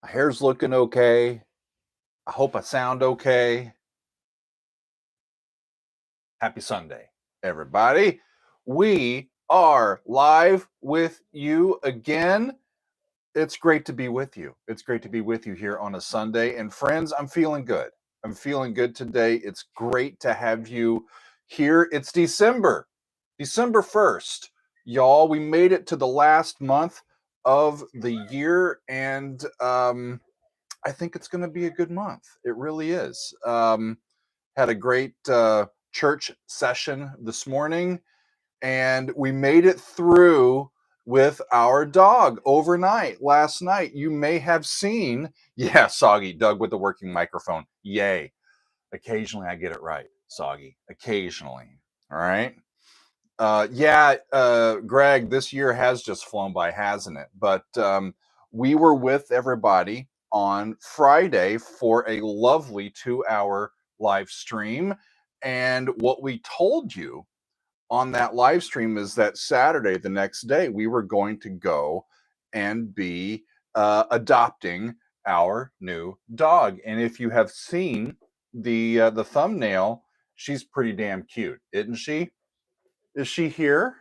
My hair's looking okay. I hope I sound okay. Happy Sunday, everybody. We are live with you again. It's great to be with you. It's great to be with you here on a Sunday. And friends, I'm feeling good. I'm feeling good today. It's great to have you here. It's December 1st. Y'all, we made it to the last month of the year, and I think it's going to be a good month. It really is. Had a great church session this morning, and we made it through with our dog overnight last night. You may have seen, yeah, Soggy, Doug with the working microphone. Yay. Occasionally I get it right, Soggy. Occasionally. All right. Greg, this year has just flown by, hasn't it? But we were with everybody on Friday for a lovely 2-hour live stream. And what we told you on that live stream is that Saturday, the next day, we were going to go and be adopting our new dog. And if you have seen the thumbnail, she's pretty damn cute, isn't she? Is she here?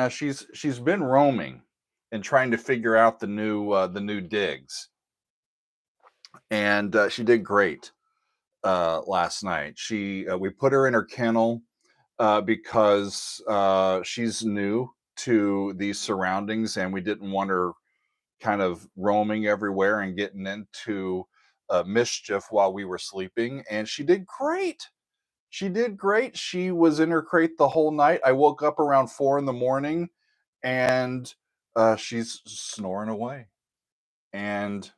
She's been roaming and trying to figure out the new digs, and she did great last night. We put her in her kennel because she's new to these surroundings, and we didn't want her kind of roaming everywhere and getting into mischief while we were sleeping. And she did great. She did great. She was in her crate the whole night. I woke up around 4 a.m. and she's snoring away. And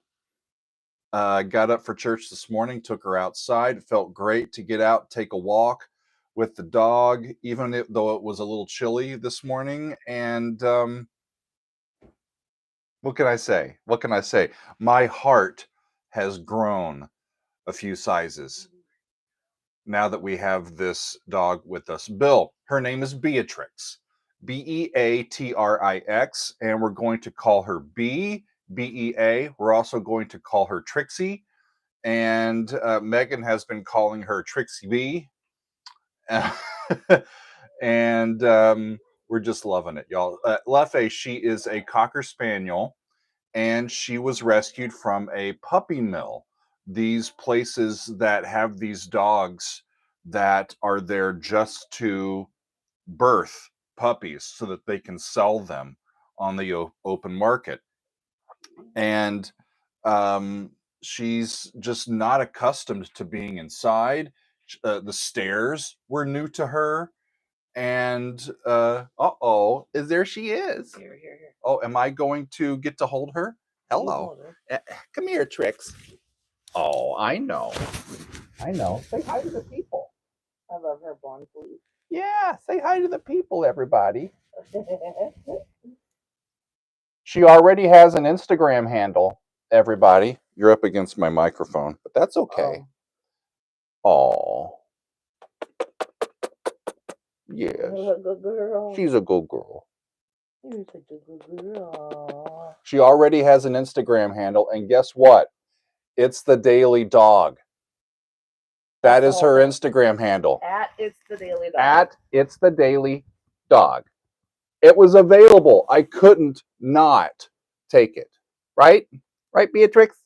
got up for church this morning, took her outside. It felt great to get out, take a walk with the dog, even though it was a little chilly this morning. And what can I say? What can I say? My heart has grown a few sizes now that we have this dog with us. Bill, her name is Beatrix, Beatrix, and we're going to call her Bea. We're also going to call her Trixie, and Megan has been calling her Trixie B. And we're just loving it, y'all. Leffe, she is a Cocker Spaniel, and she was rescued from a puppy mill. These places that have these dogs that are there just to birth puppies so that they can sell them on the open market. And she's just not accustomed to being inside. The stairs were new to her. And there she is. Here. Oh, am I going to get to hold her? Hello. Come here, Trix. Oh, I know. Say hi to the people. I love her blonde sleeve. Yeah, say hi to the people, everybody. She already has an Instagram handle, everybody. You're up against my microphone, but that's okay. Oh. Yes. Good girl. She's a good girl. You're such a good girl. She already has an Instagram handle, and guess what? It's the Daily Dog. That is her Instagram handle. At It's the Daily Dog. At It's the Daily Dog. It was available. I couldn't not take it. Right? Right, Beatrix?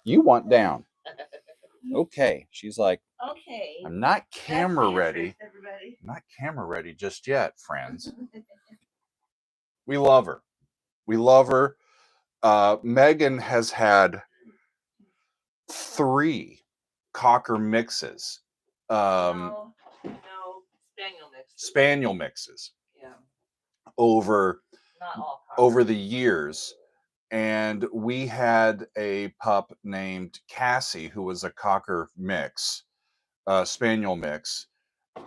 You want down. Okay. She's like, okay. I'm not camera ready. Everybody. I'm not camera ready just yet, friends. We love her. We love her. Megan has had 3 Cocker mixes. No, Spaniel mixes. Yeah. Over Not all over the years. And we had a pup named Cassie who was a Cocker mix, Spaniel mix.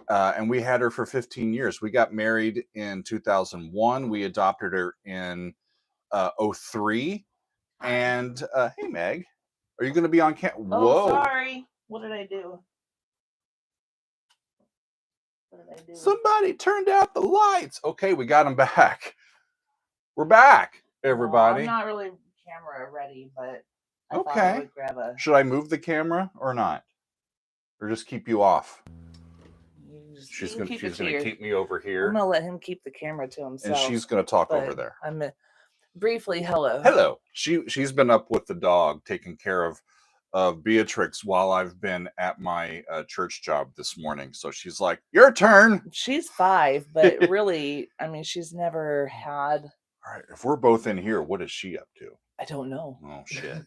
And we had her for 15 years. We got married in 2001. We adopted her in 2003. And hey, Meg, are you going to be on camera? Whoa. Sorry. What did I do? Somebody turned out the lights. Okay, we got them back. We're back, everybody. I'm not really camera ready, but I thought Okay. I would grab a. Should I move the camera or not? Or just keep you off? She's gonna keep me over here. I'm gonna let him keep the camera to himself. And she's gonna talk over there. I'm briefly hello. Hello. She's been up with the dog, taking care of Beatrix while I've been at my church job this morning. So she's like, "Your turn." She's 5, but really, I mean, she's never had. All right. If we're both in here, what is she up to? I don't know. Oh shit.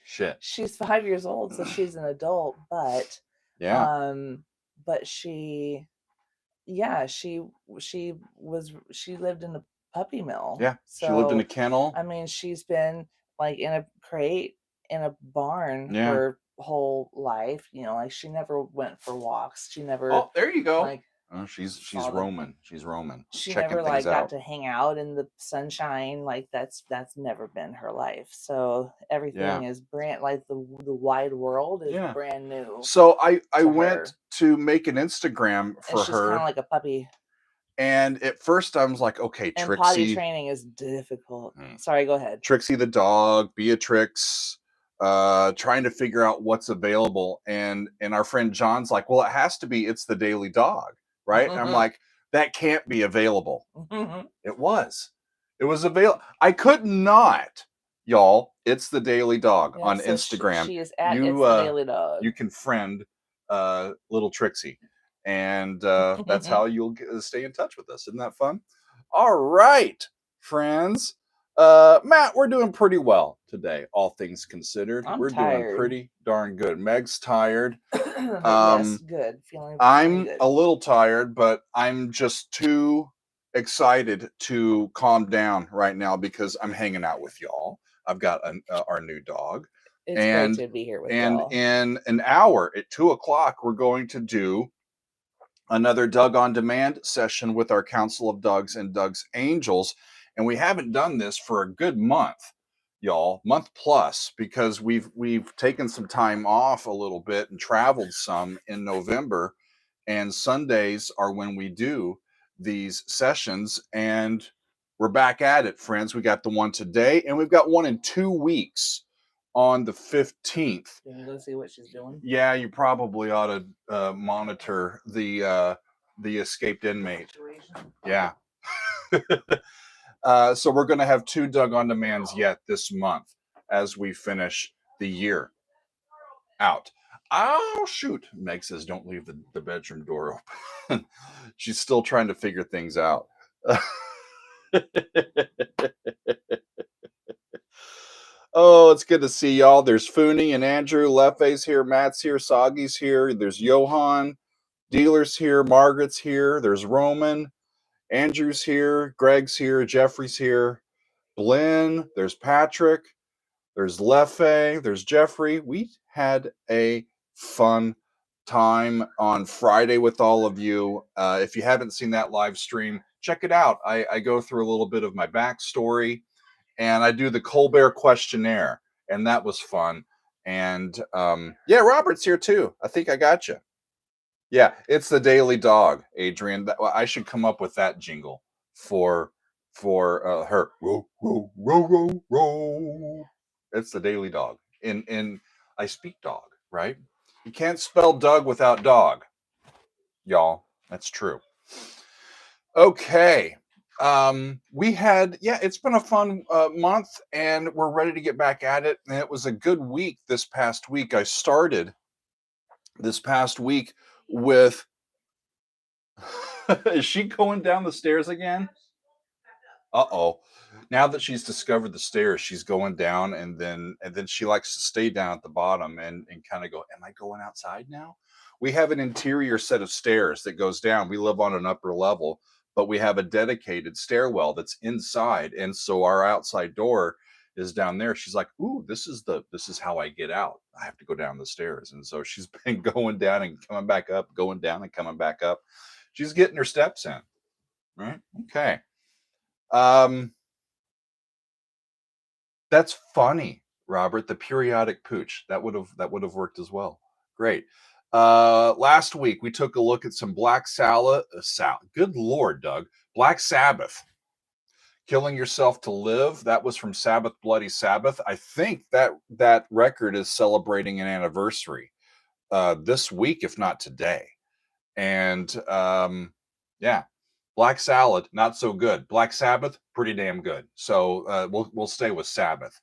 Shit. She's 5 years old, so she's an adult, but yeah. But she lived in a puppy mill. Yeah. So, she lived in a kennel. I mean, she's been like in a crate in a barn Yeah. her whole life. You know, like she never went for walks. She never. Oh, there you go. Like, oh, she's roaming. She's roaming. She checking never things like out. got to hang out in the sunshine. Like that's never been her life. So everything is brand like the wide world is brand new. So I went to make an Instagram for and she's her. Kind of like a puppy. And at first I was like, okay, and Trixie. Potty training is difficult. Sorry, go ahead. Trixie the dog, Beatrix, trying to figure out what's available. And our friend John's like, well, it has to be It's the Daily Dog, right? And I'm like, that can't be available. It was available. I could not, y'all. It's the Daily Dog on Instagram. She is at It's the Daily Dog. You can friend little Trixie. And that's how you'll stay in touch with us. Isn't that fun? All right, friends. Matt, we're doing pretty well today, all things considered. We're doing pretty darn good. Meg's tired. Yes, good. I'm good. a little tired, but I'm just too excited to calm down right now because I'm hanging out with y'all. I've got our new dog. It's great to be here with y'all. And in an hour at 2:00, we're going to do another Doug on Demand session with our Council of Dougs and Doug's Angels. And we haven't done this for a good month, y'all, month plus, because we've taken some time off a little bit and traveled some in November. And Sundays are when we do these sessions. And we're back at it, friends. We got the one today, and we've got one in 2 weeks on the 15th. Can you go see what she's doing? Yeah, you probably ought to monitor the escaped inmate. Yeah. So we're going to have 2 Doug on Demands yet this month as we finish the year out. Oh, shoot. Meg says, don't leave the bedroom door open. She's still trying to figure things out. Oh, it's good to see y'all. There's Fooney and Andrew. Lefe's here. Matt's here. Soggy's here. There's Johan. Dealer's here. Margaret's here. There's Roman. Andrew's here. Greg's here. Jeffrey's here. Blinn. There's Patrick. There's Lefe. There's Jeffrey. We had a fun time on Friday with all of you. If you haven't seen that live stream, check it out. I go through a little bit of my backstory. And I do the Colbert questionnaire, and that was fun. And yeah, Robert's here too. I think I got you. Yeah, it's the Daily Dog, Adrian. I should come up with that jingle for her. Row, row, row, row, row. It's the Daily Dog. In I speak dog, right? You can't spell Doug without dog, y'all. That's true. Okay. It's been a fun month, and we're ready to get back at it. And it was a good week this past week. I started this past week with is she going down the stairs again? Uh-oh. Now that she's discovered the stairs, she's going down, and then she likes to stay down at the bottom and kind of go, am I going outside now? We have an interior set of stairs that goes down. We live on an upper level, but we have a dedicated stairwell that's inside. And so our outside door is down there. She's like, ooh, this is how I get out. I have to go down the stairs. And so she's been going down and coming back up, going down and coming back up. She's getting her steps in. Right? Okay. That's funny, Robert. The periodic pooch. That would have worked as well. Great. Last week we took a look at some Black Sabbath. Good Lord, Doug. Black Sabbath. Killing Yourself to Live, that was from Sabbath Bloody Sabbath. I think that record is celebrating an anniversary this week, if not today. And yeah, Black Salad, not so good. Black Sabbath, pretty damn good. So we'll stay with Sabbath.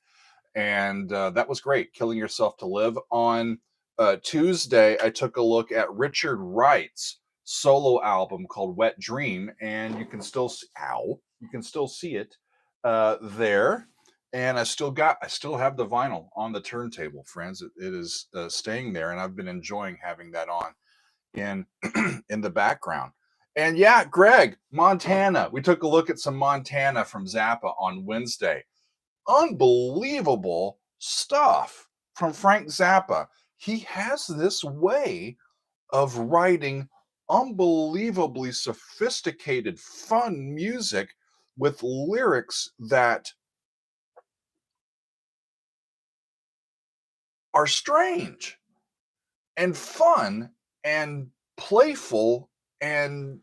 And that was great. Killing Yourself to Live. On Tuesday, I took a look at Richard Wright's solo album called Wet Dream, and you can still see it there. And I still have the vinyl on the turntable, friends. It is staying there, and I've been enjoying having that on in in the background. And yeah, Greg, Montana. We took a look at some Montana from Zappa on Wednesday. Unbelievable stuff from Frank Zappa. He has this way of writing unbelievably sophisticated, fun music with lyrics that are strange and fun and playful, and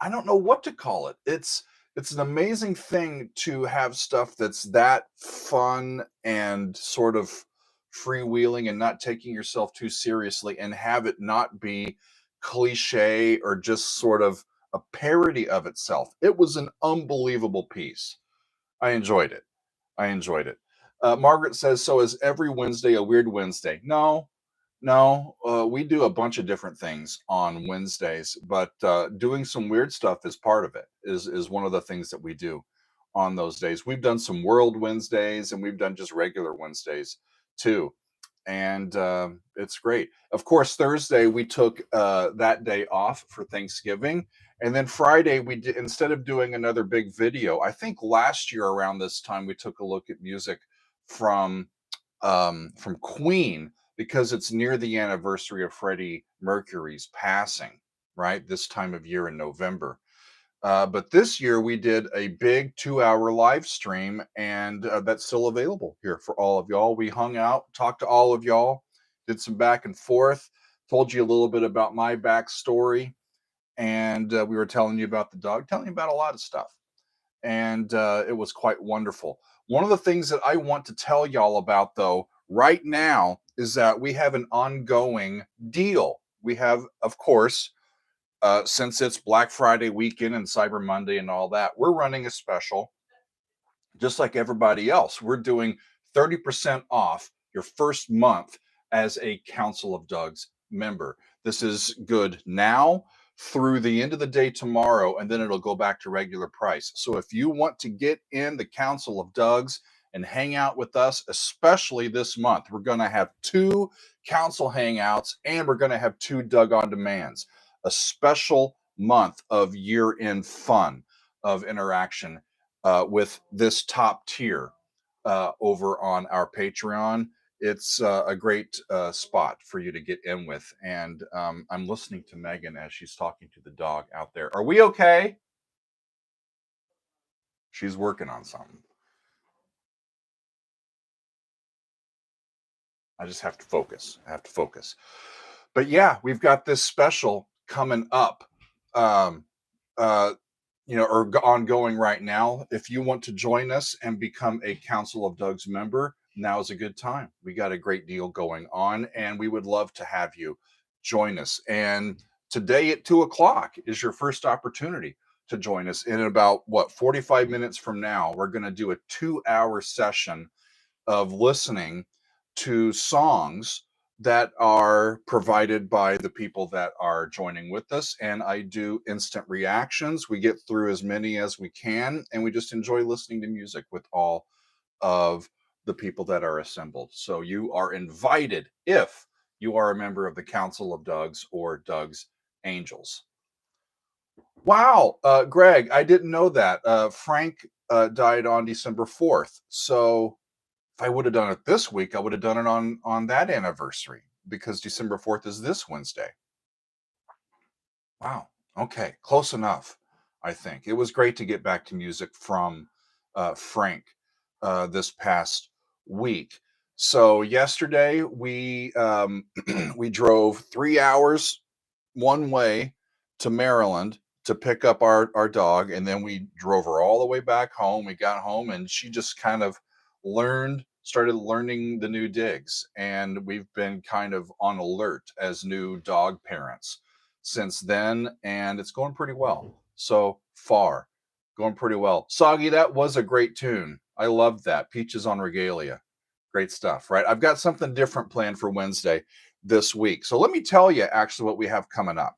I don't know what to call it. It's an amazing thing to have stuff that's that fun and sort of freewheeling and not taking yourself too seriously, and have it not be cliche or just sort of a parody of itself. It was an unbelievable piece. I enjoyed it. Margaret says, so is every Wednesday a weird Wednesday? No, we do a bunch of different things on Wednesdays, but doing some weird stuff is part of it. Is one of the things that we do on those days. We've done some World Wednesdays, and we've done just regular Wednesdays too, and it's great. Of course, Thursday we took that day off for Thanksgiving, and then Friday we did, instead of doing another big video. I think last year around this time we took a look at music from Queen, because it's near the anniversary of Freddie Mercury's passing, right? This time of year in November. But this year we did a big 2-hour live stream, and that's still available here for all of y'all. We hung out, talked to all of y'all, did some back and forth, told you a little bit about my backstory, and we were telling you about the dog, telling you about a lot of stuff. And it was quite wonderful. One of the things that I want to tell y'all about, though, right now is that we have an ongoing deal. We have, of course, since it's Black Friday weekend and Cyber Monday and all that, we're running a special just like everybody else. We're doing 30% off your first month as a Council of Doug's member. This is good now through the end of the day tomorrow, and then it'll go back to regular price. So if you want to get in the Council of Doug's and hang out with us, especially this month, we're going to have 2 council hangouts, and we're going to have 2 Doug on demands. A special month of year-end fun, of interaction with this top tier over on our Patreon. It's a great spot for you to get in with. And I'm listening to Megan as she's talking to the dog out there. Are we okay? She's working on something. I just have to focus. But yeah, we've got this special coming up, or ongoing right now. If you want to join us and become a Council of Doug's member, now is a good time. We got a great deal going on, and we would love to have you join us. And today at 2:00 is your first opportunity to join us. In about 45 minutes from now, we're going to do a 2-hour session of listening to songs that are provided by the people that are joining with us. And I do instant reactions. We get through as many as we can, and we just enjoy listening to music with all of the people that are assembled. So you are invited if you are a member of the Council of Doug's or Doug's Angels. Wow, Greg, I didn't know that. Frank died on December 4th. So if I would have done it this week, I would have done it on that anniversary, because December 4th is this Wednesday. Wow. Okay. Close enough, I think. It was great to get back to music from Frank this past week. So yesterday we we drove 3 hours one way to Maryland to pick up our dog, and then we drove her all the way back home. We got home, and she just kind of started learning the new digs, and we've been kind of on alert as new dog parents since then, and it's going pretty well so far. Going pretty well. Soggy, that was a great tune. I loved that. Peaches on Regalia. Great stuff, right? I've got something different planned for Wednesday this week. So let me tell you actually what we have coming up.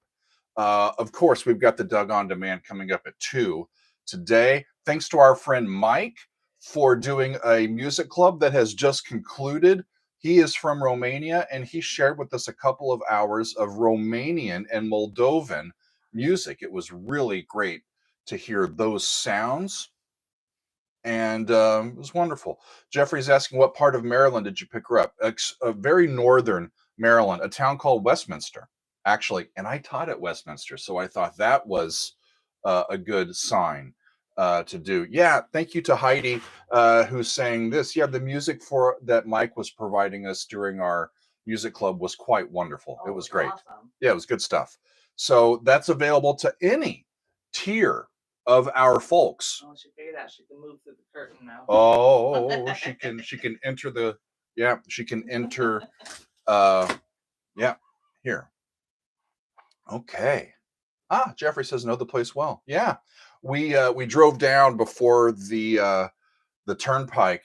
Of course, we've got the Doug On Demand coming up at 2 today. Thanks to our friend Mike for doing a music club that has just concluded. He is from Romania, and he shared with us a couple of hours of Romanian and Moldovan music. It was really great to hear those sounds, and it was wonderful. Jeffrey's asking, what part of Maryland did you pick her up? A very northern Maryland, a town called Westminster, actually. And I taught at Westminster, so I thought that was a good sign to do. Yeah, thank you to Heidi, who's saying this. Yeah, the music for that Mike was providing us during our music club was quite wonderful. It was great. Awesome. Yeah, it was good stuff. So that's available to any tier of our folks. Oh, she figured out she can move through the curtain now. Oh, she can enter the, yeah, she can enter, yeah, here. Okay. Jeffrey says know the place well. Yeah, we drove down before the turnpike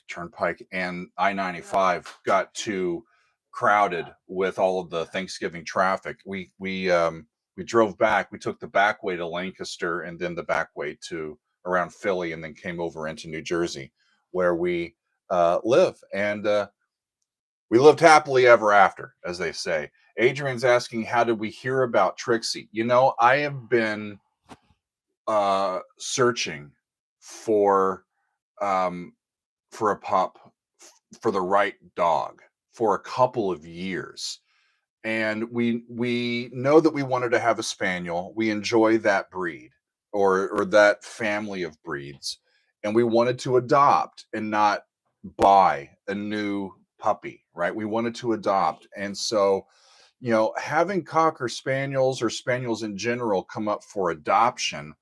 and I-95 got too crowded with all of the Thanksgiving traffic. We drove back. We took the back way to Lancaster and then the back way to around Philly, and then came over into New Jersey, where we live. And we lived happily ever after, as they say. Adrian's asking, how did we hear about Trixie? You know, I have been searching for a pup, for the right dog, for a couple of years. And we know that we wanted to have a spaniel. We enjoy that breed or that family of breeds. And we wanted to adopt and not buy a new puppy, right? We wanted to adopt. And so, you know, having Cocker Spaniels or Spaniels in general come up for adoption,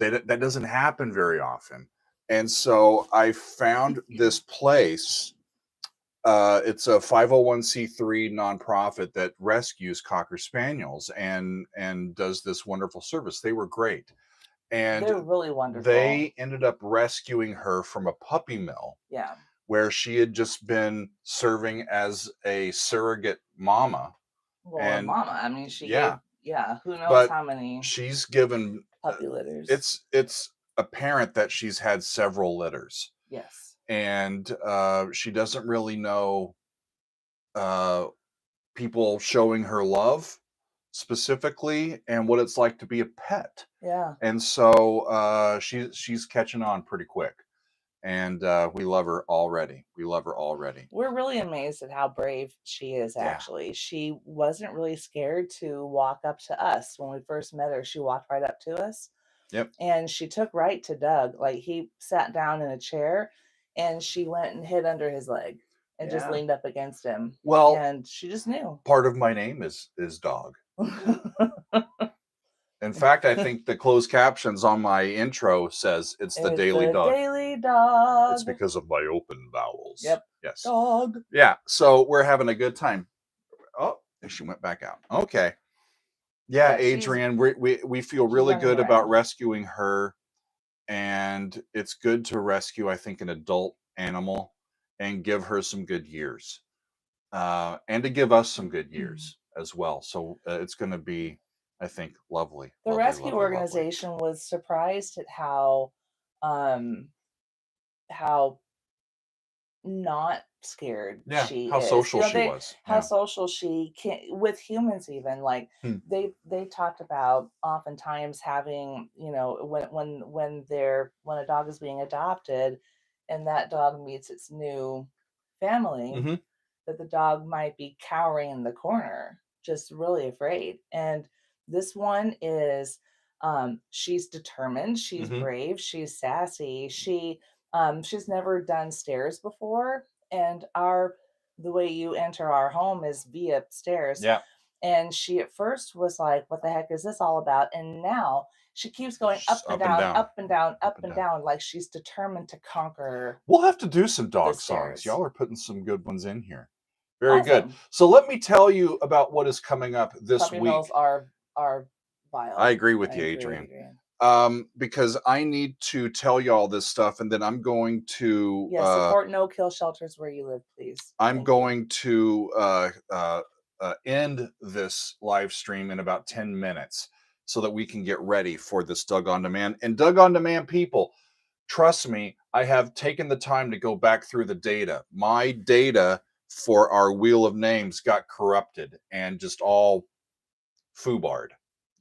that doesn't happen very often. And so I found this place. It's a 501c3 nonprofit that rescues Cocker Spaniels and does this wonderful service. They were great. And they're really wonderful. They ended up rescuing her from a puppy mill. Yeah. Where she had just been serving as a surrogate mama. Well, and mama. I mean, she yeah. Gave, who knows how many she's given puppy litters. It's apparent that she's had several litters. Yes. And she doesn't really know people showing her love specifically and what it's like to be a pet. Yeah. And so she's catching on pretty quick. And we love her already. We're really amazed at how brave she is, actually. Yeah. She wasn't really scared to walk up to us. When we first met her, she walked right up to us. Yep. And she took right to Doug. Like, he sat down in a chair, and she went and hid under his leg and just leaned up against him. Well, and she just knew. Part of my name is Dog. In fact, I think the closed captions on my intro says it's the Daily Dog. Daily Dog. It's because of my open vowels. Yep. Yes. Dog. Yeah. So we're having a good time. Oh, she went back out. Okay. Yeah, Adrian, we feel really good about rescuing her, and it's good to rescue, I think, an adult animal and give her some good years, and to give us some good years as well. So it's going to be, I think, lovely. The rescue organization was surprised at how not scared she is. How social she was. How social she can with humans even. Like they talked about oftentimes having, you know, when a dog is being adopted and that dog meets its new family, that the dog might be cowering in the corner, just really afraid. And this one is she's determined, she's brave, she's sassy, she's never done stairs before, and the way you enter our home is via stairs. Yeah. And she at first was like, what the heck is this all about? And now She keeps going Just up and down, up and down, up and down, like she's determined to conquer. We'll have to do some dog songs. stairs. Y'all are putting some good ones in here. Very Awesome. good. So let me tell you about what is coming up this Puppy week. mills are vile. I agree with you, Adrian. Because I need to tell you all this stuff, and then I'm going to support no-kill shelters where you live, please. I'm going to end this live stream in about 10 minutes so that we can get ready for this Doug On Demand. And Doug On Demand people, trust me, I have taken the time to go back through the data. My data for our wheel of names got corrupted and just all foobarred,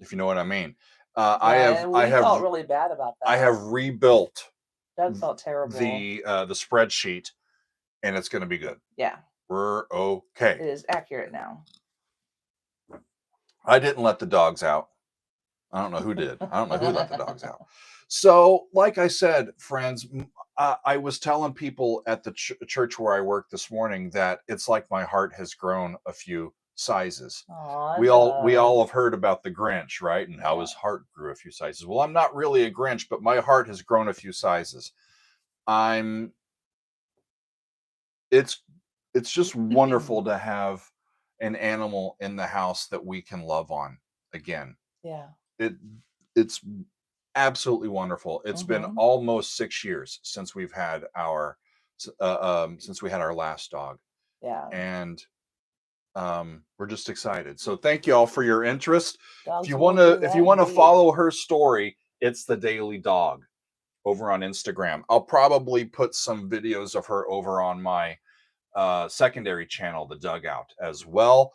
if you know what I mean. I felt really bad about that. I have rebuilt. That felt terrible. The spreadsheet, and it's going to be good. Yeah, we're okay. It is accurate now. I didn't let the dogs out. I don't know who did. I don't know who let the dogs out. So, like I said, friends, I was telling people at the church where I work this morning that it's like my heart has grown a few sizes. Aww, we all have heard about the Grinch, right? And how his heart grew a few sizes. Well, I'm not really a Grinch, but my heart has grown a few sizes. It's just wonderful to have an animal in the house that we can love on again. Yeah. It's absolutely wonderful. It's been almost 6 years since we've had our since we had our last dog. Yeah. And we're just excited. So thank you all for your interest. Dogs if you want to follow her story, it's The Daily Dog over on Instagram. I'll probably put some videos of her over on my secondary channel, The Dugout, as well.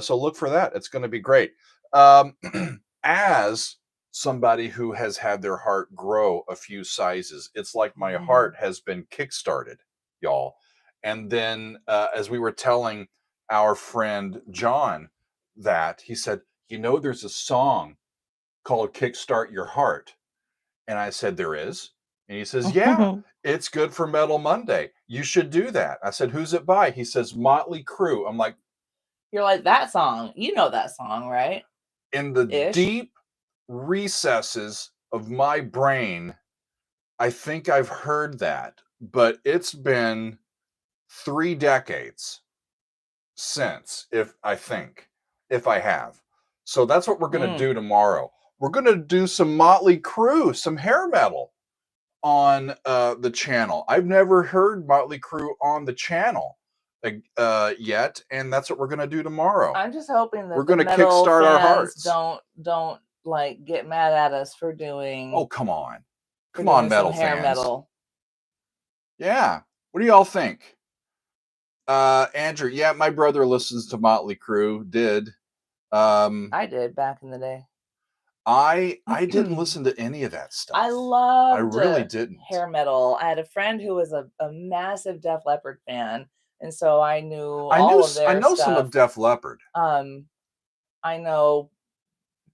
So look for that. It's going to be great. As somebody who has had their heart grow a few sizes, it's like my heart has been kickstarted, y'all. And then as we were telling our friend John that, he said, you know, there's a song called Kickstart Your Heart. And I said, there is? And he says, yeah, it's good for Metal Monday. You should do that. I said, who's it by? He says, Motley Crue. I'm like, you're like, that song. You know that song, right? In the deep recesses of my brain, I think I've heard that, but it's been 3 decades since, if I have. So that's what we're going to do tomorrow. We're going to do some Motley Crue, some hair metal on the channel. I've never heard Motley Crue on the channel yet, and that's what we're going to do tomorrow. I'm just hoping that we're going to kickstart our hearts. Don't like get mad at us for doing. Oh, come on, metal hair fans. Metal. Yeah, what do y'all think? Andrew, yeah, my brother listens to Motley Crue. I did back in the day. I didn't listen to any of that stuff. I really didn't. Hair metal. I had a friend who was a massive Def Leppard fan, and so I knew I know stuff. some of Def Leppard. I know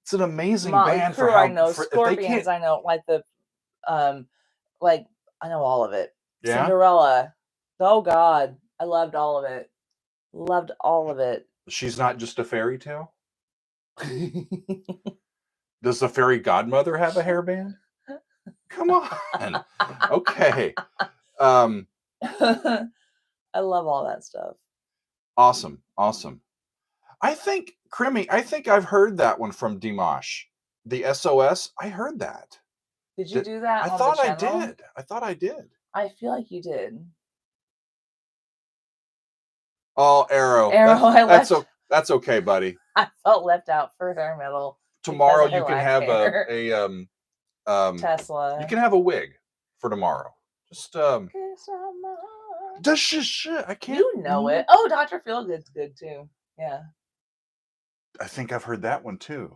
it's an amazing Motley band. Crue, I know Scorpions. I know like I know all of it. Yeah? Cinderella. Oh God, I loved all of it. Loved all of it. She's not just a fairy tale. Does the fairy godmother have a hairband? Come on. Okay. I love all that stuff. Awesome. I think, Crimmy, I've heard that one from Dimash. The SOS, I heard that. Did you do that? I thought I did. I feel like you did. Oh, Arrow. That's okay, buddy. I felt left out for hair metal. Tomorrow you can have a Tesla. You can have a wig for tomorrow. Just I can't. You know it. Oh, Dr. Feelgood's good too. Yeah. I think I've heard that one too.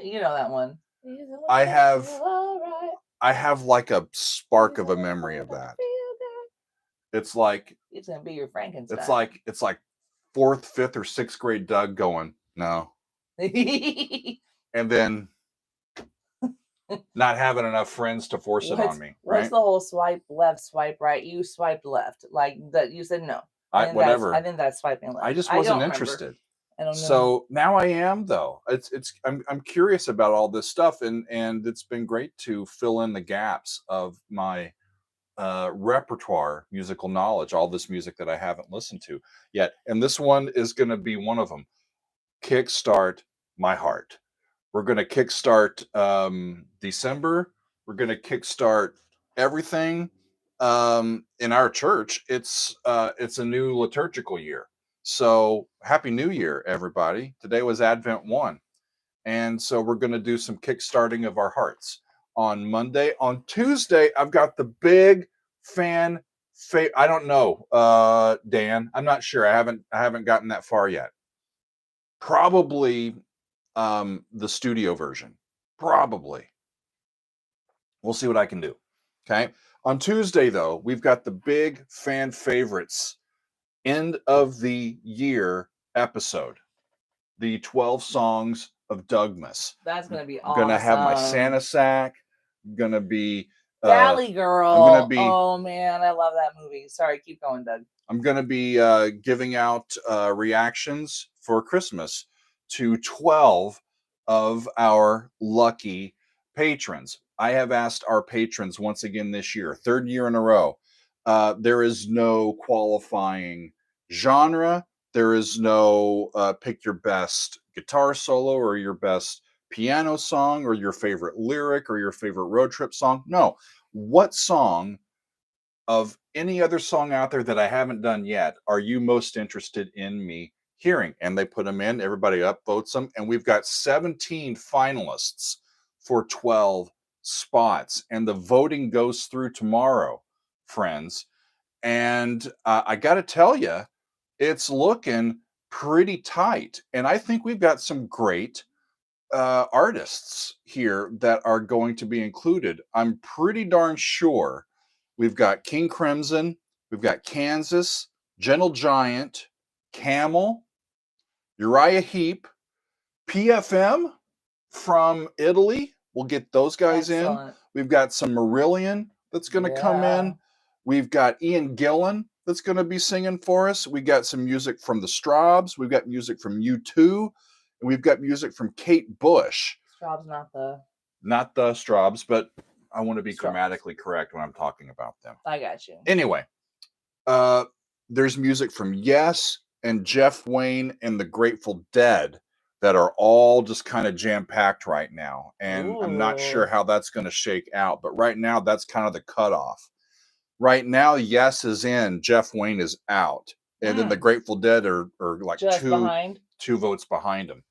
You know that one. I have like a spark of a memory of that. It's like it's gonna be your Frankenstein. It's like 4th, 5th, or 6th grade Doug going, no. And then not having enough friends to force it on me. Right? What's the whole swipe left, swipe right? You swiped left, like that. You said no. Whatever. I think that's swiping left. I just wasn't interested. I don't know. So now I am, though. I'm curious about all this stuff, and it's been great to fill in the gaps of my repertoire, musical knowledge, all this music that I haven't listened to yet. And this one is going to be one of them. Kickstart My Heart. We're going to kickstart December. We're going to kickstart everything in our church. It's a new liturgical year. So happy New Year, everybody. Today was Advent 1. And so we're going to do some kickstarting of our hearts on Monday. On Tuesday, I've got the big fan I don't know, Dan. I'm not sure. I haven't gotten that far yet. Probably the studio version. Probably. We'll see what I can do. Okay. On Tuesday, though, we've got the big fan favorites end of the year episode. The 12 songs of Dougmas. That's gonna be I'm awesome. gonna have my Santa sack. I'm gonna be Valley Girl. I'm gonna be. Oh man, I love that movie. Sorry, keep going, Doug. I'm gonna be giving out reactions for Christmas to 12 of our lucky patrons. I have asked our patrons once again this year, third year in a row. There is no qualifying genre. There is no pick your best guitar solo or your best piano song or your favorite lyric or your favorite road trip song. No. What song of any other song out there that I haven't done yet are you most interested in me hearing? And they put them in, everybody upvotes them, and we've got 17 finalists for 12 spots. And the voting goes through tomorrow, friends. And I got to tell you, it's looking pretty tight. And I think we've got some great artists here that are going to be included. I'm pretty darn sure we've got King Crimson, we've got Kansas, Gentle Giant, Camel, Uriah Heep, PFM from Italy. We'll get those guys in. We've got some Marillion that's going to come in. We've got Ian Gillan that's going to be singing for us. We got some music from the Straubs. We've got music from U2. And we've got music from Kate Bush. Straubs, not the Straubs, but I want to be grammatically correct when I'm talking about them. I got you. Anyway, there's music from Yes and Jeff Wayne and the Grateful Dead that are all just kind of jam-packed right now. And I'm not sure how that's going to shake out, but right now that's kind of the cutoff. Right now, Yes is in, Jeff Wayne is out. And then the Grateful Dead are like just two votes behind them.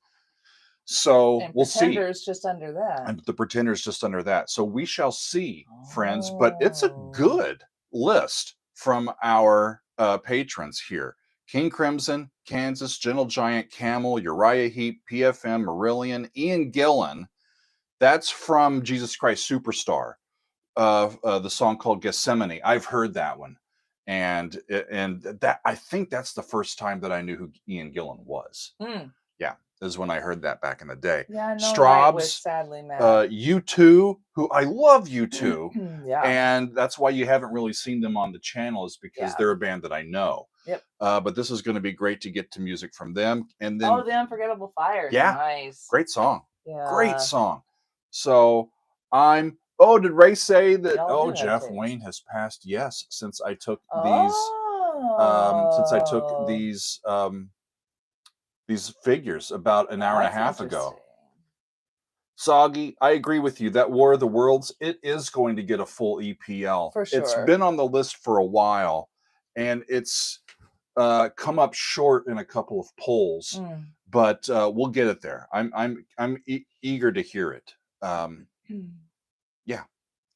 So and we'll see. Pretenders just under that. And the Pretenders just under that. So we shall see, friends. But it's a good list from our patrons here. King Crimson, Kansas, Gentle Giant, Camel, Uriah Heep, PFM, Marillion, Ian Gillan. That's from Jesus Christ Superstar. The song called Gethsemane. I've heard that one. And that I think that's the first time that I knew who Ian Gillan was. Yeah, is when I heard that back in the day. Yeah, no, Straubs, sadly, U2, who I love U2, yeah. And that's why you haven't really seen them on the channel, is because they're a band that I know. Yep. But this is going to be great to get to music from them, and then The Unforgettable Fire. Yeah, nice, great song. Yeah, great song. So I'm. Oh, did Ray say that? Jeff Wayne has passed. Yes, since I took these. Since I took these figures about an hour and a half ago. Soggy, I agree with you. That War of the Worlds, it is going to get a full EPL. For sure. It's been on the list for a while, and it's come up short in a couple of polls, but we'll get it there. I'm eager to hear it. Yeah,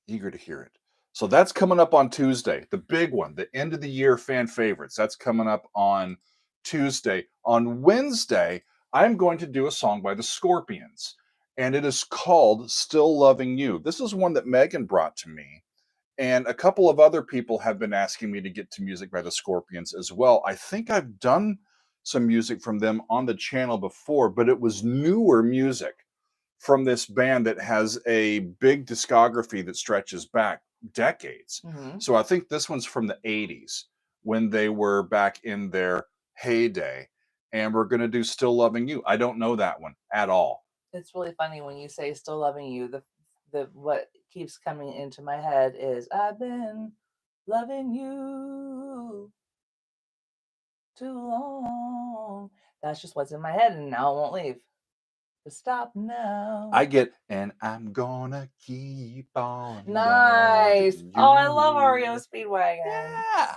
eager to hear it. So that's coming up on Tuesday. The big one, the end of the year fan favorites. That's coming up on Tuesday. On Wednesday, I'm going to do a song by the Scorpions, and it is called Still Loving You. This is one that Megan brought to me, and a couple of other people have been asking me to get to music by the Scorpions as well. I think I've done some music from them on the channel before, but it was newer music from this band that has a big discography that stretches back decades. So I think this one's from the 80s when they were back in their heyday. and we're going to do Still Loving You. I don't know that one at all. It's really funny when you say Still Loving You. The what keeps coming into my head is I've been loving you too long. That's just what's in my head, and now it won't leave. But stop now. I get, and I'm gonna keep on. Nice. loving Oh, I love you. REO Speedwagon. Yeah.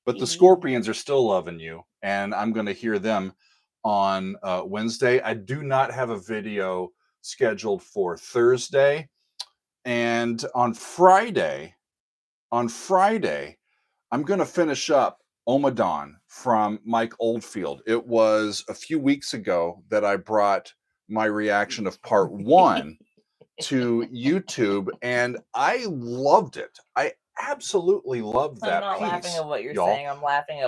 But the Scorpions are Still Loving You, and I'm going to hear them on Wednesday. I do not have a video scheduled for Thursday. And on Friday, I'm going to finish up Omadon from Mike Oldfield. It was a few weeks ago that I brought my reaction of part 1 to YouTube, and I loved it. I absolutely loved that piece. I'm not laughing at what you're saying. I'm laughing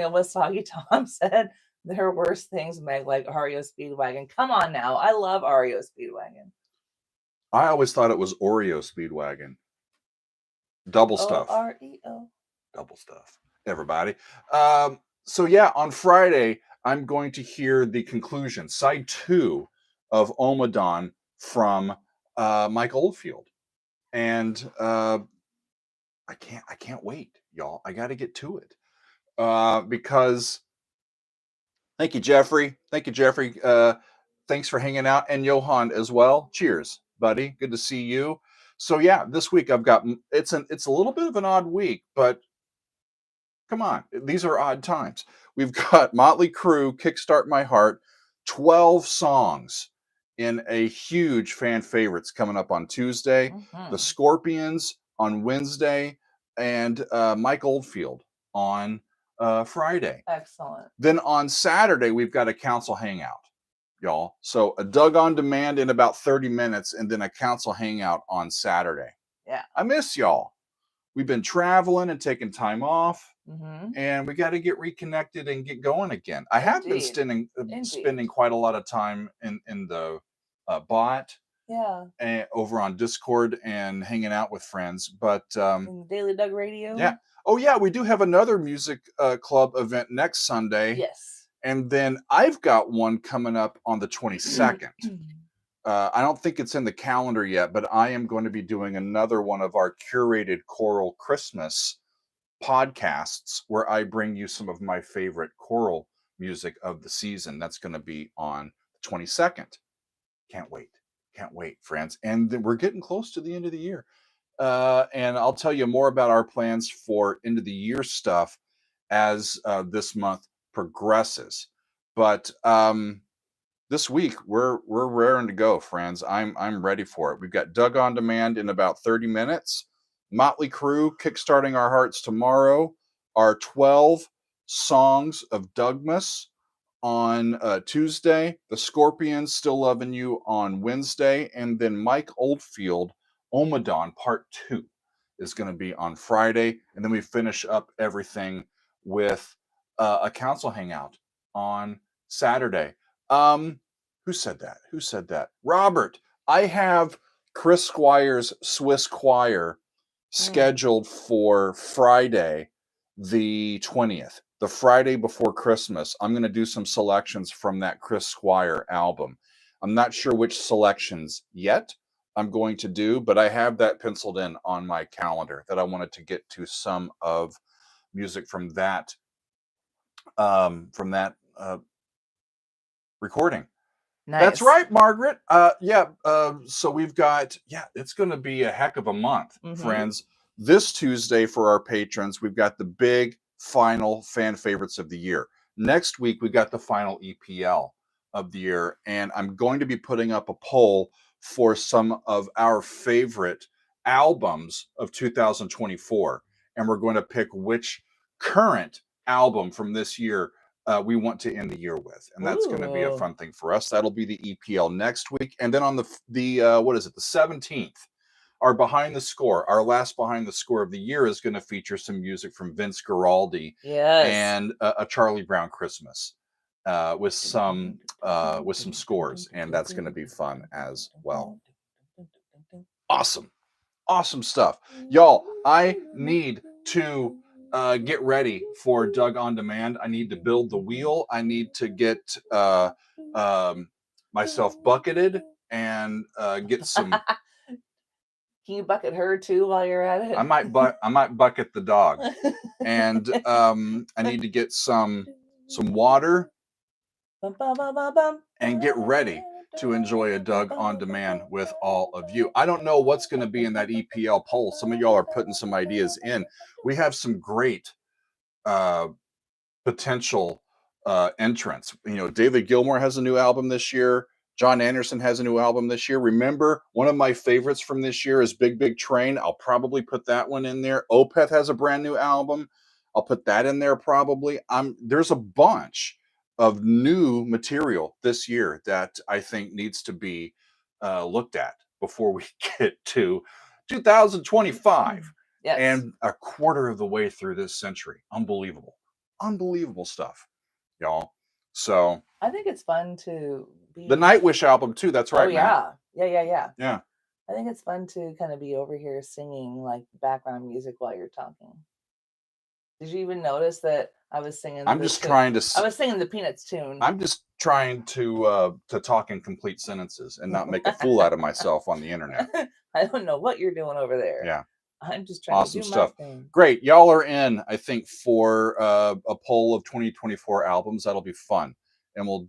at what Soggy Tom said. There are worse things, Meg, like REO Speedwagon. Come on now. I love REO Speedwagon. I always thought it was Oreo Speedwagon. Double stuff. O-R-E-O. Double stuff, everybody. So yeah, on Friday, I'm going to hear the conclusion, side 2 of Omadon from Mike Oldfield. And I can't wait, y'all. I got to get to it. Because thank you, Jeffrey. Thanks for hanging out, and Johan as well. Cheers, buddy. Good to see you. So yeah, this week I've got it's a little bit of an odd week, but come on, these are odd times. We've got Motley Crue, Kickstart My Heart, 12 songs in a huge fan favorites coming up on Tuesday. The Scorpions on Wednesday, and Mike Oldfield on Friday. Excellent. Then on Saturday, we've got a council hangout, y'all. So a Doug on Demand in about 30 minutes, and then a council hangout on Saturday. Yeah. I miss y'all. We've been traveling and taking time off, and we got to get reconnected and get going again. I have been spending quite a lot of time in the bot, and over on Discord and hanging out with friends. But Daily Doug Radio. Yeah. Oh yeah, we do have another music club event next Sunday. Yes. And then I've got one coming up on the 22nd. I don't think it's in the calendar yet, but I am going to be doing another one of our curated choral Christmas podcasts where I bring you some of my favorite choral music of the season. That's going to be on the 22nd. Can't wait, friends. And then we're getting close to the end of the year. And I'll tell you more about our plans for end of the year stuff as this month progresses. But this week we're raring to go, friends. I'm ready for it. We've got Doug on Demand in about 30 minutes. Motley Crue, Kickstarting Our Hearts tomorrow. Our 12 songs of Dougmas on Tuesday. The Scorpions, Still Loving You on Wednesday. And then Mike Oldfield, Omadon Part 2 is going to be on Friday. And then we finish up everything with a council hangout on Saturday. Who said that? Robert. I have Chris Squire's Swiss Choir scheduled for Friday, the 20th, the Friday before Christmas. I'm going to do some selections from that Chris Squire album. I'm not sure which selections yet I'm going to do, but I have that penciled in on my calendar that I wanted to get to some of music from that recording. Nice. That's right, Margaret. So we've got, it's going to be a heck of a month, friends. This Tuesday for our patrons, we've got the big final fan favorites of the year. Next week, we got the final EPL of the year, and I'm going to be putting up a poll for some of our favorite albums of 2024, and we're going to pick which current album from this year we want to end the year with, and that's going to be a fun thing for us. That'll be the EPL next week, and then on the 17th, our last behind the score of the year is going to feature some music from Vince Guaraldi, and a Charlie Brown Christmas with some scores, and that's going to be fun as well. Awesome stuff, y'all. I need to get ready for Doug on Demand. I need to build the wheel. I need to get myself bucketed and get some. Can you bucket her too while you're at it? I might bucket the dog, and I need to get some water and get ready to enjoy a Doug on Demand with all of you. I don't know what's going to be in that EPL poll. Some of y'all are putting some ideas in. We have some great potential entrants. You know, David Gilmour has a new album this year. John Anderson has a new album this year. Remember, one of my favorites from this year is Big Big Train. I'll probably put that one in there. Opeth has a brand new album. I'll put that in there probably. There's a bunch of new material this year that I think needs to be looked at before we get to 2025. Yes. And a quarter of the way through this century. Unbelievable stuff, y'all. So I think it's fun to be the Nightwish album too. That's right. Oh yeah. Matt. Yeah. I think it's fun to kind of be over here singing like background music while you're talking. Did you even notice that I was singing? I was singing the Peanuts tune. I'm just trying to talk in complete sentences and not make a fool out of myself on the internet. I don't know what you're doing over there. Yeah. I'm just trying to do stuff. my thing. Great. Y'all are in, I think, for a poll of 2024 albums. That'll be fun. And we'll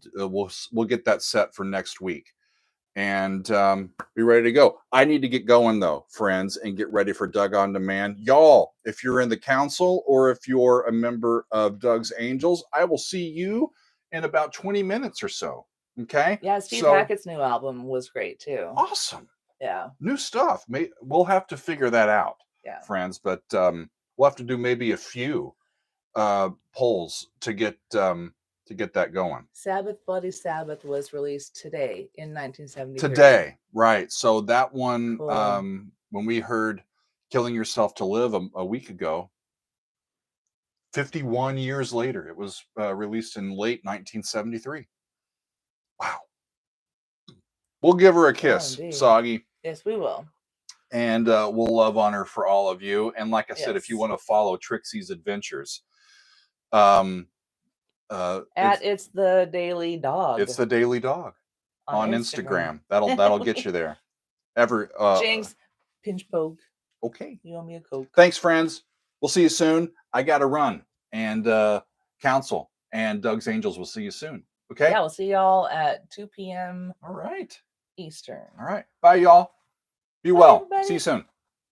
get that set for next week. And be ready to go. I need to get going though, friends, and get ready for Doug on Demand. Y'all, if you're in the council or if you're a member of Doug's Angels, I will see you in about 20 minutes or so. Okay? Yeah, Steve Hackett's new album was great too. Awesome. Yeah. New stuff. We'll have to figure that out, friends. But we'll have to do maybe a few polls to get that going. Sabbath Bloody Sabbath was released today in 1973. Today, right. So that one, cool. When we heard Killing Yourself to Live a week ago, 51 years later, it was released in late 1973. Wow. We'll give her a kiss, Soggy. Yes, we will. And we'll love on her for all of you. And like I said, if you want to follow Trixie's adventures, it's the Daily Dog. It's the Daily Dog on Instagram. That'll get you there. Jinx, pinch poke. Okay. You owe me a Coke. Thanks, friends. We'll see you soon. I got to run. And Council and Doug's Angels will see you soon. Okay. Yeah, we'll see y'all at 2 p.m. All right. Eastern. All right. Bye, y'all. Be well. Everybody. See you soon.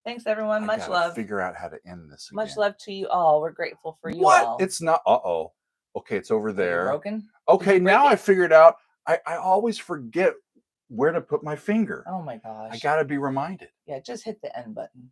Thanks, everyone. Much love. Figure out how to end this again. Much love to you all. We're grateful for you all. It's not. Okay, it's over there. Broken? Okay, now I figured out. I always forget where to put my finger. Oh my gosh. I got to be reminded. Yeah, just hit the end button.